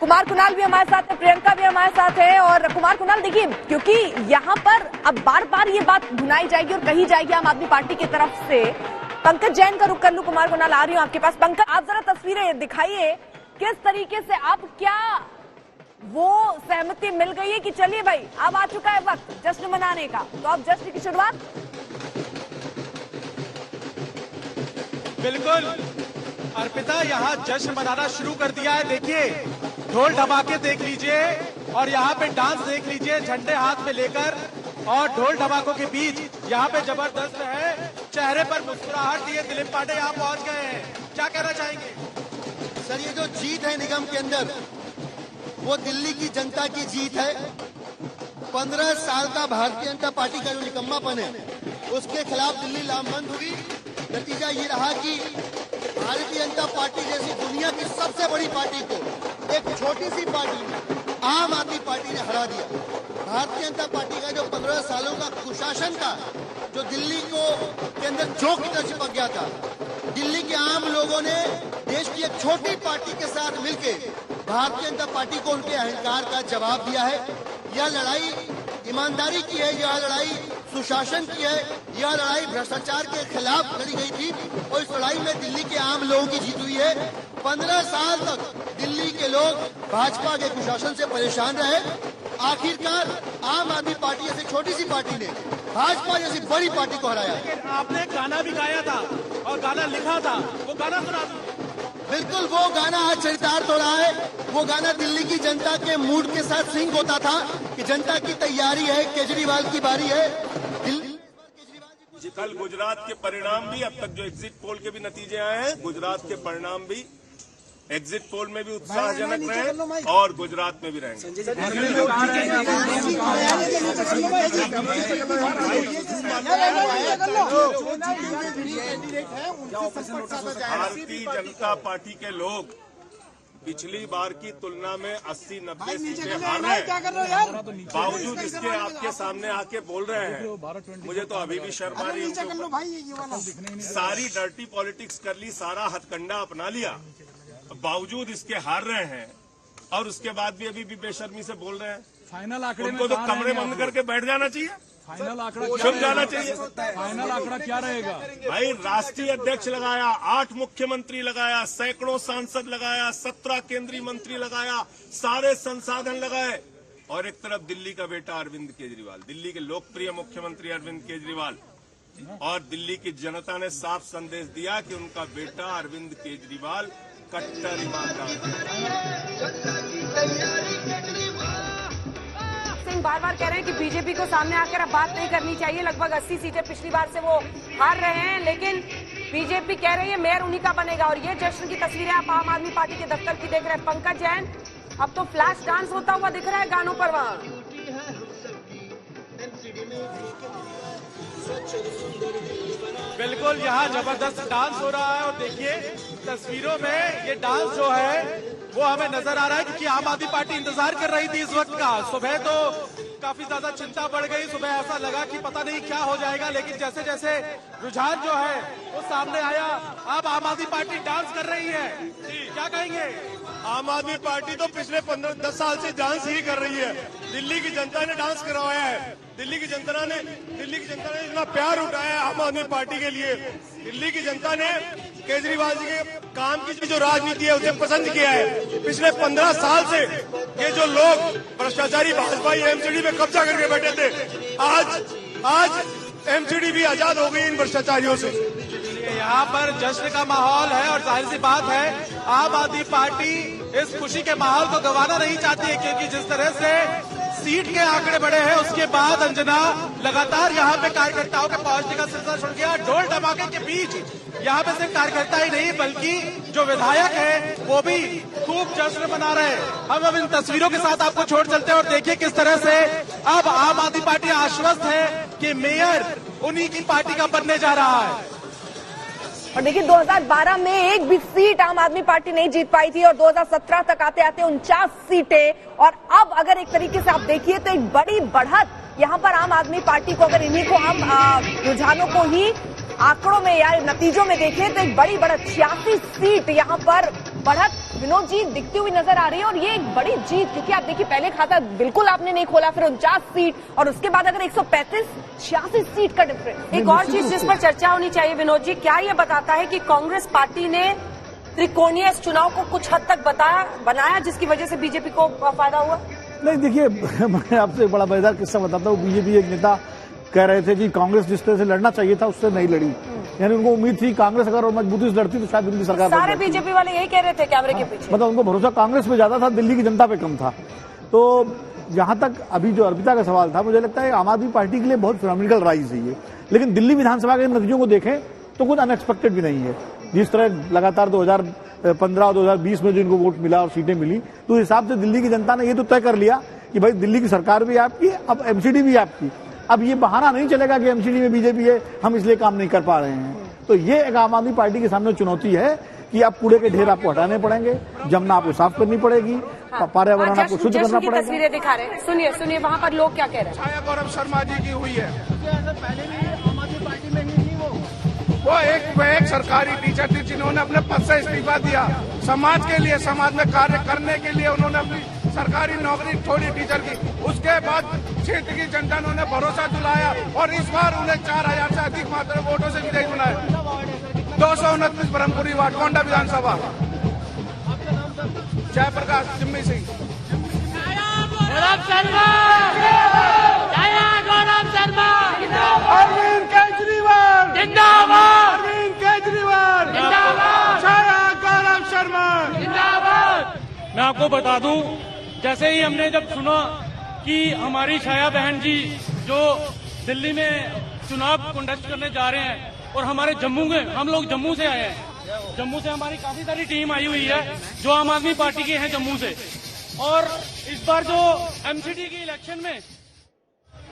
कुमार कुणाल भी हमारे साथ है, प्रियंका भी हमारे साथ है। और कुमार कुणाल, देखिए, क्योंकि यहाँ पर अब बार बार ये बात भुनाई जाएगी और कही जाएगी आम आदमी पार्टी की तरफ से। पंकज जैन का रुख कर लूं। कुमार कुणाल, आ रही हूँ आपके पास। पंकज, आप जरा तस्वीरें दिखाइए, किस तरीके से अब क्या वो सहमति मिल गई है कि चलिए भाई अब आ चुका है वक्त जश्न मनाने का, तो अब जश्न की शुरुआत। बिल्कुल अर्पिता, यहाँ जश्न मनाना शुरू कर दिया है। देखिए, ढोल धमाके देख लीजिए और यहाँ पे डांस देख लीजिए, झंडे हाथ में लेकर और ढोल धमाकों के बीच यहाँ पे जबरदस्त है। चेहरे पर मुस्कुराहट लिए दिलीप पांडे यहाँ पहुंच गए हैं। क्या कहना चाहेंगे? सर, ये जो जीत है निगम के अंदर, वो दिल्ली की जनता की जीत है। 15 साल का भारतीय जनता पार्टी का जो निकम्मापन है, उसके खिलाफ दिल्ली लामबंद हुई। नतीजा ये रहा कि भारतीय जनता पार्टी जैसी दुनिया की सबसे बड़ी पार्टी को एक छोटी सी पार्टी आम आदमी पार्टी ने हरा दिया। भारतीय जनता पार्टी का जो 15 सालों का कुशासन था, जो दिल्ली को के अंदर जोंक की तरह चिपक गया था, दिल्ली के आम लोगों ने देश की एक छोटी पार्टी के साथ मिलकर भारतीय जनता पार्टी को उनके अहंकार का जवाब दिया है। यह लड़ाई ईमानदारी की है, यह लड़ाई सुशासन की है, यह लड़ाई भ्रष्टाचार के खिलाफ लड़ी गई थी और इस लड़ाई में दिल्ली के आम लोगों की जीत हुई है। 15 साल तक दिल्ली के लोग भाजपा के कुशासन से परेशान रहे। आखिरकार आम आदमी पार्टी जैसी छोटी सी पार्टी ने भाजपा जैसी बड़ी पार्टी को हराया। आपने गाना भी गाया था और गाना लिखा था, वो गाना सुना। बिल्कुल, वो गाना आज चरितार्थ हो रहा है। वो गाना दिल्ली की जनता के मूड के साथ सिंक होता था कि जनता की तैयारी है, केजरीवाल की बारी है। कल गुजरात के परिणाम भी, अब तक जो एग्जिट पोल के भी नतीजे आए हैं, गुजरात के परिणाम भी एग्जिट पोल में भी उत्साहजनक रहे और गुजरात में भी रहेंगे। भारतीय जनता पार्टी के लोग पिछली बार की तुलना में 80-90 सीटें हार रहे हैं, बावजूद इसके आपके सामने आके बोल रहे हैं। मुझे तो अभी भी शर्म आ रही है। सारी डर्टी पॉलिटिक्स कर ली, सारा हथकंडा अपना लिया, बावजूद इसके हार रहे हैं और उसके बाद भी अभी भी बेशर्मी से बोल रहे हैं। फाइनल आंकड़े उनको तो कमरे बंद करके बैठ जाना चाहिए, फाइनल आंकड़ा छुप जाना चाहिए। फाइनल आंकड़ा क्या रहेगा भाई? राष्ट्रीय अध्यक्ष लगाया, 8 मुख्यमंत्री लगाया, सैकड़ों सांसद लगाया, 17 केंद्रीय मंत्री लगाया, सारे संसाधन लगाए और एक तरफ दिल्ली का बेटा अरविंद केजरीवाल, दिल्ली के लोकप्रिय मुख्यमंत्री अरविंद केजरीवाल। और दिल्ली की जनता ने साफ संदेश दिया कि उनका बेटा अरविंद केजरीवाल कट्टर ईमानदार सिंह बार बार कह रहे हैं कि बीजेपी को सामने आकर अब बात नहीं करनी चाहिए। लगभग 80 सीटें पिछली बार से वो हार रहे हैं, लेकिन बीजेपी कह रही है मेयर उन्हीं का बनेगा। और ये जश्न की तस्वीरें आप आम आदमी पार्टी के दफ्तर की देख रहे हैं। पंकज जैन, अब तो फ्लैश डांस होता हुआ दिख रहा है गानों पर वहां। बिल्कुल, यहाँ जबरदस्त डांस हो रहा है और देखिए तस्वीरों में ये डांस जो है वो हमें नजर आ रहा है, क्योंकि आम आदमी पार्टी इंतजार कर रही थी इस वक्त का। सुबह तो काफी ज्यादा चिंता बढ़ गई, सुबह ऐसा लगा कि पता नहीं क्या हो जाएगा, लेकिन जैसे जैसे रुझान जो है वो सामने आया, अब आम आदमी पार्टी डांस कर रही है। क्या कहेंगे? आम आदमी पार्टी तो पिछले 15-10 साल से डांस ही कर रही है। दिल्ली की जनता ने डांस करवाया है। दिल्ली की जनता ने इतना प्यार उठाया है आम आदमी पार्टी के लिए। दिल्ली की जनता ने केजरीवाल जी के काम की जो राजनीति है उसे पसंद किया है। पिछले 15 साल से ये जो लोग भ्रष्टाचारी भाजपा एमसीडी में कब्जा करके बैठे थे, आज एमसीडी भी आजाद हो गई इन भ्रष्टाचारियों से। यहाँ पर जश्न का माहौल है और जाहिर सी बात है आम आदमी पार्टी इस खुशी के माहौल को गंवाना नहीं चाहती है, क्योंकि जिस तरह से सीट के आंकड़े बढ़े हैं उसके बाद अंजना लगातार यहाँ पे कार्यकर्ताओं के पहुंचने का सिलसिला शुरू किया। ढोल धमाके के बीच यहाँ पे सिर्फ कार्यकर्ता ही नहीं बल्कि जो विधायक है वो भी खूब जश्न मना रहे हैं। हम अब इन तस्वीरों के साथ आपको छोड़ चलते हैं और देखिए किस तरह से अब आम आदमी पार्टी आश्वस्त है कि मेयर उन्हीं की पार्टी का बनने जा रहा है। और देखिए 2012 में एक भी सीट आम आदमी पार्टी नहीं जीत पाई थी और 2017 तक आते आते 49 सीटें। और अब अगर एक तरीके से आप देखिए तो एक बड़ी बढ़त यहाँ पर आम आदमी पार्टी को, अगर इन्हीं को हम रुझानों को ही आंकड़ों में या नतीजों में देखें तो एक बड़ी बढ़त 86 सीट यहाँ पर बढ़त विनोद जी दिखती हुई नजर आ रही है। और ये एक बड़ी जीत, क्योंकि आप देखिए पहले खाता बिल्कुल आपने नहीं खोला, फिर 49 सीट और उसके बाद अगर 135 86 सीट का डिफरेंस। एक और चीज जिस पर चर्चा होनी चाहिए विनोद जी, क्या ये बताता है कि कांग्रेस पार्टी ने त्रिकोणीय इस चुनाव को कुछ हद तक बनाया जिसकी वजह से बीजेपी को फायदा हुआ? नहीं, देखिए मैं आपसे एक बड़ा मजेदार किस्सा बताता हूँ। बीजेपी एक नेता कह रहे थे कि कांग्रेस जिस तरह से लड़ना चाहिए था उससे नहीं लड़ी, यानी उनको उम्मीद थी कांग्रेस अगर मजबूती से लड़ती तो शायद उनकी सरकार बन सारे जाती। बीजेपी वाले यही कह रहे थे कैमरे के पीछे। मतलब उनको भरोसा कांग्रेस पे ज्यादा था, दिल्ली की जनता पे कम था। तो जहां तक अभी जो अर्पिता का सवाल था, मुझे लगता है आम आदमी पार्टी के लिए बहुत फिनोमिनल राइज है ये, लेकिन दिल्ली विधानसभा के नतीजों को देखें तो कुछ अनएक्सपेक्टेड भी नहीं है। जिस तरह लगातार 2015 और 2020 में जो इनको वोट मिला और सीटें मिली, तो उस हिसाब से दिल्ली की जनता ने ये तो तय कर लिया कि भाई दिल्ली की सरकार भी आपकी, अब एमसीडी भी आपकी। अब ये बहाना नहीं चलेगा कि एमसीडी में बीजेपी है, हम इसलिए काम नहीं कर पा रहे हैं। तो ये एक आम आदमी पार्टी के सामने चुनौती है कि आप कूड़े के ढेर आपको हटाने पड़ेंगे, जमुना आपको साफ करनी पड़ेगी, पर्यावरण आपको शुद्ध करना पड़ेगा। तस्वीरें दिखा रहे हैं, सुनिए वहाँ पर लोग क्या कह रहे हैं। छाया गौरव शर्मा जी की हुई है। पहले भी आम आदमी पार्टी में ही थी वो एक सरकारी टीचर थी जिन्होंने अपने पद से इस्तीफा दिया, समाज के लिए, समाज में कार्य करने के लिए उन्होंने अपनी सरकारी नौकरी छोड़ी टीचर की। उसके बाद क्षेत्र की जनता ने उन्हें भरोसा दिलाया और इस बार उन्हें 4000 से अधिक मात्रा वोटों से विजयी बनाया। 229 ब्रह्मपुरी वार्ड, गोंडा विधानसभा। जयप्रकाश जिम्मी सिंह। अरविंद केजरीवाल जिंदाबाद, अरविंद केजरीवाल जिंदाबाद, छाया गौरव शर्मा जिंदाबाद। मैं आपको बता दूं, जैसे ही हमने जब सुना कि हमारी छाया बहन जी जो दिल्ली में चुनाव कंडक्ट करने जा रहे हैं और हमारे जम्मू के, हम लोग जम्मू से आए हैं, जम्मू से हमारी काफी सारी टीम आई हुई है जो आम आदमी पार्टी के हैं जम्मू से, और इस बार जो एमसीडी की इलेक्शन में